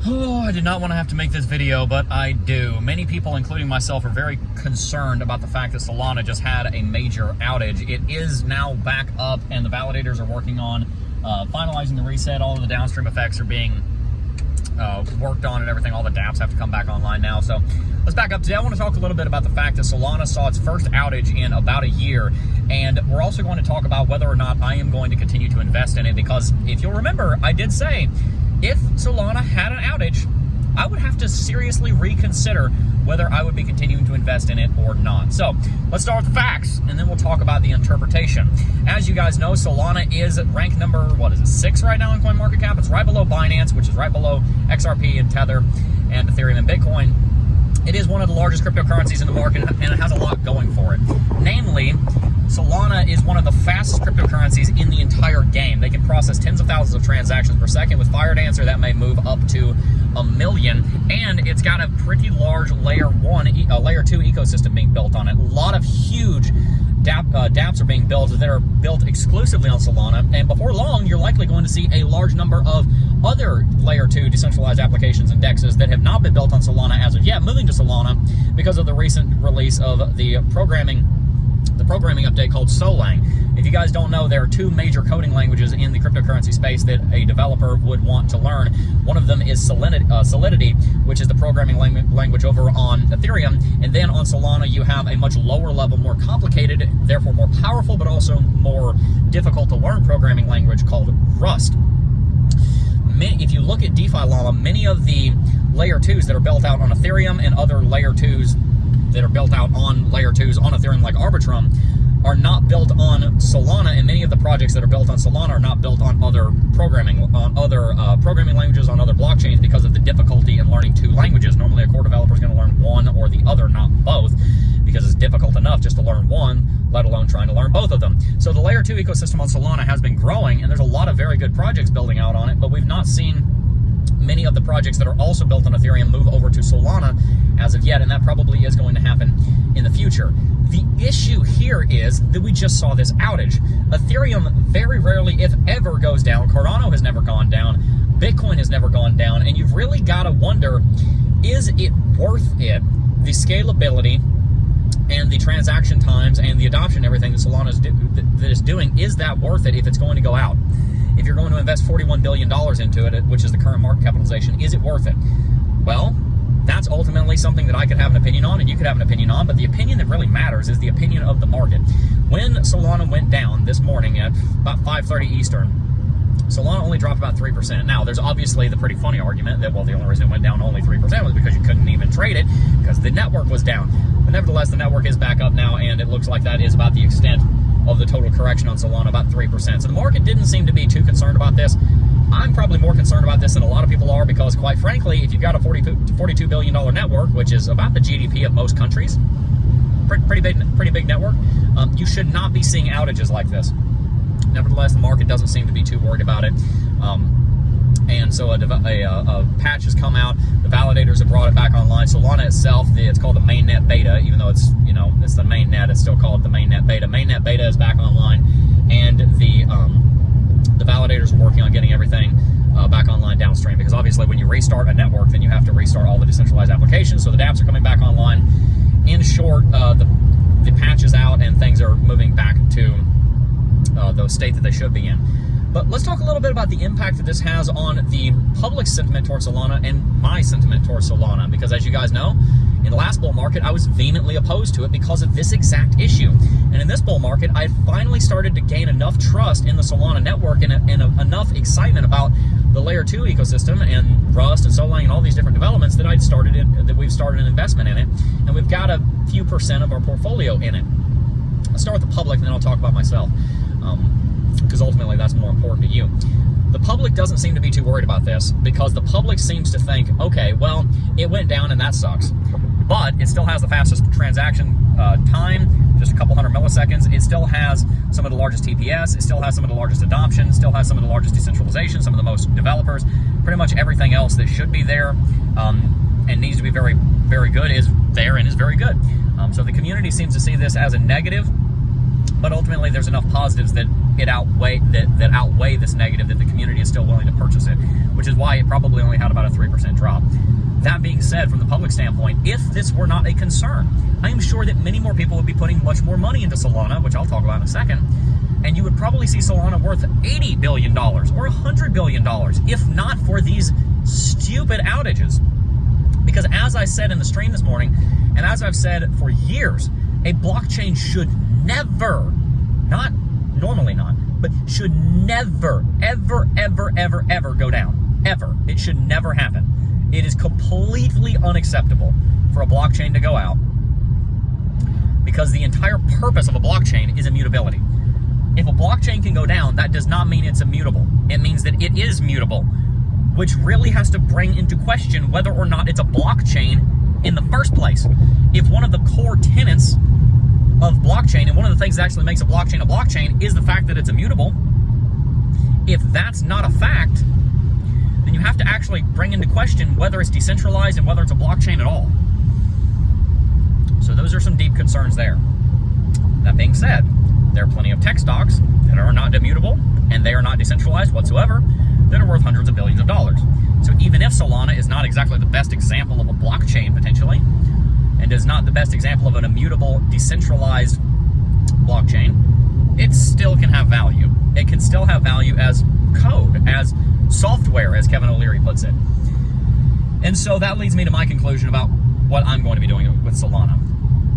Oh, I did not want to have to make this video, but I do. Many people, including myself, are very concerned about the fact that Solana just had a major outage. It is now back up, and the validators are working on finalizing the reset. All of the downstream effects are being worked on and everything. All the dApps have to come back online now. So let's back up. Today I want to talk a little bit about the fact that Solana saw its first outage in about a year, and we're also going to talk about whether or not I am going to continue to invest in it, because if you'll remember, I did say if Solana had an outage, I would have to seriously reconsider whether I would be continuing to invest in it or not. So let's start with the facts, and then we'll talk about the interpretation. As you guys know, Solana is ranked number, 6 right now in CoinMarketCap. It's right below Binance, which is right below XRP and Tether and Ethereum and Bitcoin. It is one of the largest cryptocurrencies in the market, and it has a lot going for it. Namely, Solana is one of the fastest cryptocurrencies in the entire game. They can process tens of thousands of transactions per second. With FireDancer, that may move up to 1 million, and it's got a pretty large layer 2 ecosystem being built on it. A lot of huge dApps are being built that are built exclusively on Solana, and before long, you're likely going to see a large number of other layer 2 decentralized applications and DEXs that have not been built on Solana as of yet moving to Solana because of the recent release of the programming update called Solana. If you guys don't know, there are 2 major coding languages in the cryptocurrency space that a developer would want to learn. One of them is Solidity, which is the programming language over on Ethereum, and then on Solana you have a much lower level, more complicated, therefore more powerful, but also more difficult to learn programming language called Rust. If you look at DeFi Llama, many of the layer 2s that are built out on Ethereum and other layer 2s that are built out on layer 2s on Ethereum, like Arbitrum, are not built on Solana, and many of the projects that are built on Solana are not built on other programming languages, on other blockchains, because of the difficulty in learning 2 languages. Normally a core developer is going to learn one or the other, not both, because it's difficult enough just to learn one, let alone trying to learn both of them. So the layer 2 ecosystem on Solana has been growing, and there's a lot of very good projects building out on it, but we've not seen many of the projects that are also built on Ethereum move over to Solana as of yet, and that probably is going to happen in the future. The issue here is that we just saw this outage. Ethereum very rarely, if ever, goes down. Cardano has never gone down. Bitcoin has never gone down, and you've really got to wonder, is it worth it, the scalability and the transaction times and the adoption and everything that Solana is doing, is that worth it if it's going to go out? If you're going to invest $41 billion into it, which is the current market capitalization, is it worth it? Well, that's ultimately something that I could have an opinion on and you could have an opinion on, but the opinion that really matters is the opinion of the market. When Solana went down this morning at about 5:30 Eastern, Solana only dropped about 3%. Now, there's obviously the pretty funny argument that, well, the only reason it went down only 3% was because you couldn't even trade it because the network was down. But nevertheless, the network is back up now, and it looks like that is about the extent of the total correction on Solana, about 3%. So the market didn't seem to be too concerned about this. I'm probably more concerned about this than a lot of people are, because quite frankly, if you've got a $42 billion network, which is about the GDP of most countries, pretty big network, you should not be seeing outages like this. Nevertheless, the market doesn't seem to be too worried about it. And so a patch has come out. The validators have brought it back online. Solana itself, it's called the mainnet beta, even though it's the mainnet, it's still called the mainnet beta. Mainnet beta is back online, and the validators are working on getting everything back online downstream, because obviously when you restart a network, then you have to restart all the decentralized applications. So the dApps are coming back online. In short, the patch is out and things are moving back to the state that they should be in. But let's talk a little bit about the impact that this has on the public sentiment towards Solana and my sentiment towards Solana, because as you guys know, in the last bull market, I was vehemently opposed to it because of this exact issue. And in this bull market, I finally started to gain enough trust in the Solana network and enough excitement about the layer 2 ecosystem and Rust and Solana and all these different developments that we've started an investment in it. And we've got a few percent of our portfolio in it. I'll start with the public, and then I'll talk about myself, because ultimately that's more important to you. The public doesn't seem to be too worried about this, because the public seems to think, okay, well, it went down and that sucks, but it still has the fastest transaction time, just a couple hundred milliseconds. It still has some of the largest TPS. It still has some of the largest adoption. It still has some of the largest decentralization, some of the most developers. Pretty much everything else that should be there and needs to be very, very good is there and is very good. So the community seems to see this as a negative, but ultimately there's enough positives that outweigh this negative, that the community is still willing to purchase it, which is why it probably only had about a 3% drop. That being said, from the public standpoint, if this were not a concern, I am sure that many more people would be putting much more money into Solana, which I'll talk about in a second, and you would probably see Solana worth $80 billion or $100 billion, if not for these stupid outages. Because as I said in the stream this morning, and as I've said for years, a blockchain should never, not normally not, but should never, ever, ever, ever, ever go down. Ever. It should never happen. It is completely unacceptable for a blockchain to go out, because the entire purpose of a blockchain is immutability. If a blockchain can go down, that does not mean it's immutable. It means that it is mutable, which really has to bring into question whether or not it's a blockchain in the first place. If one of the core tenets of blockchain, and one of the things that actually makes a blockchain is the fact that it's immutable, if that's not a fact, then you have to actually bring into question whether it's decentralized and whether it's a blockchain at all. So those are some deep concerns there. That being said, there are plenty of tech stocks that are not immutable and they are not decentralized whatsoever that are worth hundreds of billions of dollars. So even if Solana is not exactly the best example of a blockchain potentially, and is not the best example of an immutable, decentralized blockchain, it still can have value. It can still have value as code, as software, as Kevin O'Leary puts it. And so that leads me to my conclusion about what I'm going to be doing with Solana.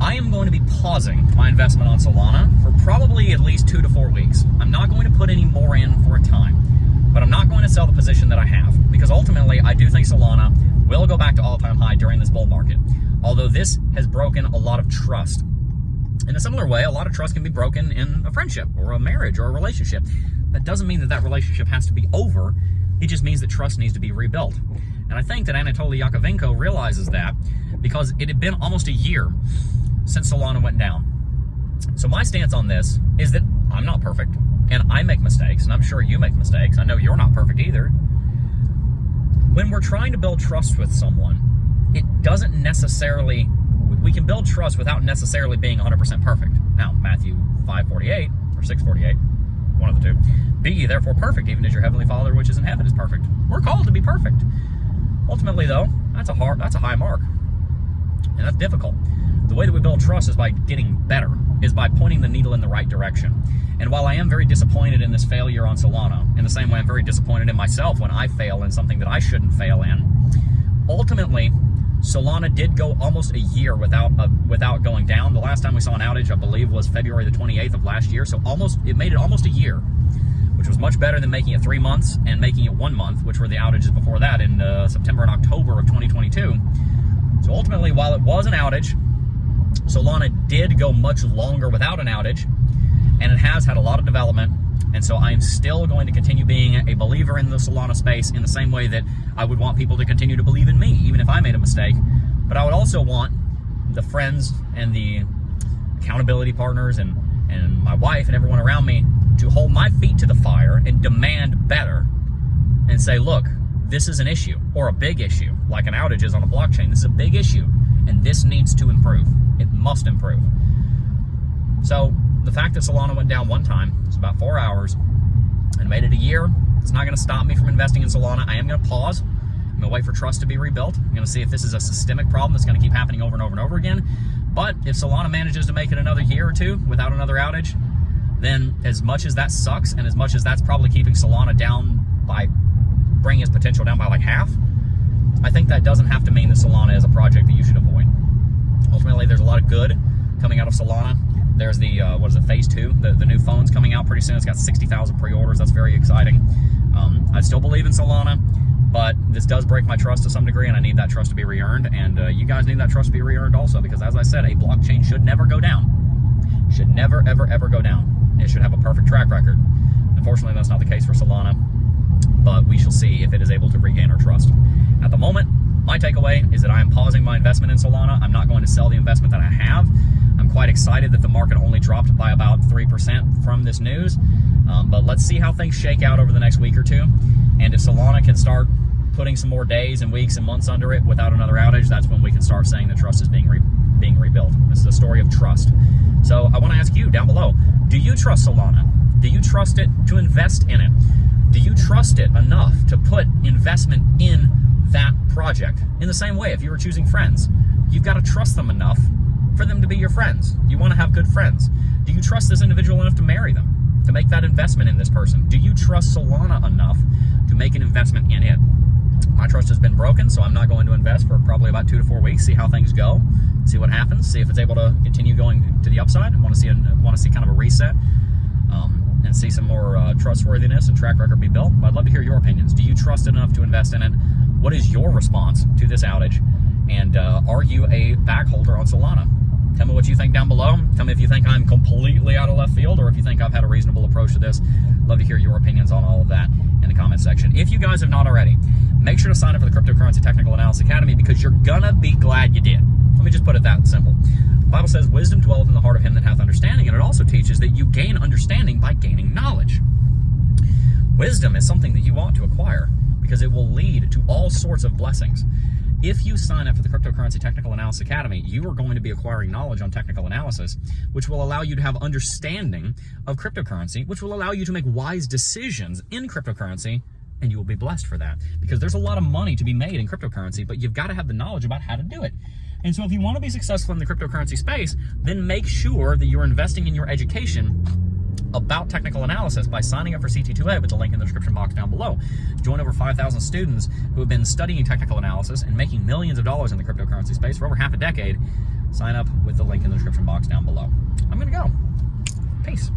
I am going to be pausing my investment on Solana for probably at least 2 to 4 weeks. I'm not going to put any more in for a time, but I'm not going to sell the position that I have, because ultimately I do think Solana will go back to all-time high during this bull market. Although this has broken a lot of trust. In a similar way, a lot of trust can be broken in a friendship or a marriage or a relationship. That doesn't mean that that relationship has to be over. It just means that trust needs to be rebuilt. And I think that Anatoly Yakovenko realizes that, because it had been almost a year since Solana went down. So my stance on this is that I'm not perfect, and I make mistakes, and I'm sure you make mistakes. I know you're not perfect either. When we're trying to build trust with someone, it doesn't necessarily, we can build trust without necessarily being 100% perfect. Now, Matthew 5:48 or 6:48, one of the two. Be ye therefore perfect, even as your heavenly Father which is in heaven is perfect. We're called to be perfect. Ultimately, though, that's a high mark, and that's difficult. The way that we build trust is by getting better, is by pointing the needle in the right direction. And while I am very disappointed in this failure on Solana, in the same way I'm very disappointed in myself when I fail in something that I shouldn't fail in, ultimately, Solana did go almost a year without going down. The last time we saw an outage, I believe, was February the 28th of last year. So it made it almost a year, which was much better than making it 3 months and making it 1 month, which were the outages before that in September and October of 2022. So ultimately, while it was an outage, Solana did go much longer without an outage, and it has had a lot of development. And so I am still going to continue being a believer in the Solana space in the same way that I would want people to continue to believe in me, even if I made a mistake. But I would also want the friends and the accountability partners and my wife and everyone around me to hold my feet to the fire and demand better and say, look, this is an issue, or a big issue, like an outage is on a blockchain. This is a big issue, and this needs to improve. It must improve. So the fact that Solana went down one time, it's about 4 hours, and made it a year, it's not going to stop me from investing in Solana. I am going to pause. I'm going to wait for trust to be rebuilt. I'm going to see if this is a systemic problem that's going to keep happening over and over and over again. But if Solana manages to make it another year or two without another outage, then as much as that sucks, and as much as that's probably keeping Solana down by bringing its potential down by like half, I think that doesn't have to mean that Solana is a project that you should avoid. Ultimately, there's a lot of good coming out of Solana. There's the, phase 2, the new phone's coming out pretty soon. It's got 60,000 pre-orders. That's very exciting. I still believe in Solana, but this does break my trust to some degree, and I need that trust to be re-earned, and you guys need that trust to be re-earned also, because as I said, a blockchain should never go down. Should never, ever, ever go down. It should have a perfect track record. Unfortunately, that's not the case for Solana, but we shall see if it is able to regain our trust. At the moment, my takeaway is that I am pausing my investment in Solana. I'm not going to sell the investment that I have. I'm quite excited that the market only dropped by about 3% from this news, but let's see how things shake out over the next week or two. And if Solana can start putting some more days and weeks and months under it without another outage, that's when we can start saying that trust is being rebuilt. This is a story of trust. So I want to ask you down below, do you trust Solana? Do you trust it to invest in it? Do you trust it enough to put investment in that project? In the same way, if you were choosing friends, you've got to trust them enough for them to be your friends. You want to have good friends. Do you trust this individual enough to marry them, to make that investment in this person? Do you trust Solana enough to make an investment in it? My trust has been broken, so I'm not going to invest for probably about 2 to 4 weeks, see how things go, see what happens, see if it's able to continue going to the upside. I want to see kind of a reset, and see some more trustworthiness and track record be built. But I'd love to hear your opinions. Do you trust it enough to invest in it? What is your response to this outage? And are you a bag holder on Solana? Tell me what you think down below. Tell me if you think I'm completely out of left field or if you think I've had a reasonable approach to this. Love to hear your opinions on all of that in the comment section. If you guys have not already, make sure to sign up for the Cryptocurrency Technical Analysis Academy, because you're gonna be glad you did. Let me just put it that simple. The Bible says wisdom dwelleth in the heart of him that hath understanding, and it also teaches that you gain understanding by gaining knowledge. Wisdom is something that you want to acquire because it will lead to all sorts of blessings. If you sign up for the Cryptocurrency Technical Analysis Academy, you are going to be acquiring knowledge on technical analysis, which will allow you to have understanding of cryptocurrency, which will allow you to make wise decisions in cryptocurrency, and you will be blessed for that. Because there's a lot of money to be made in cryptocurrency, but you've got to have the knowledge about how to do it. And so if you want to be successful in the cryptocurrency space, then make sure that you're investing in your education about technical analysis by signing up for CT2A with the link in the description box down below. Join over 5,000 students who have been studying technical analysis and making millions of dollars in the cryptocurrency space for over half a decade. Sign up with the link in the description box down below. I'm gonna go. Peace.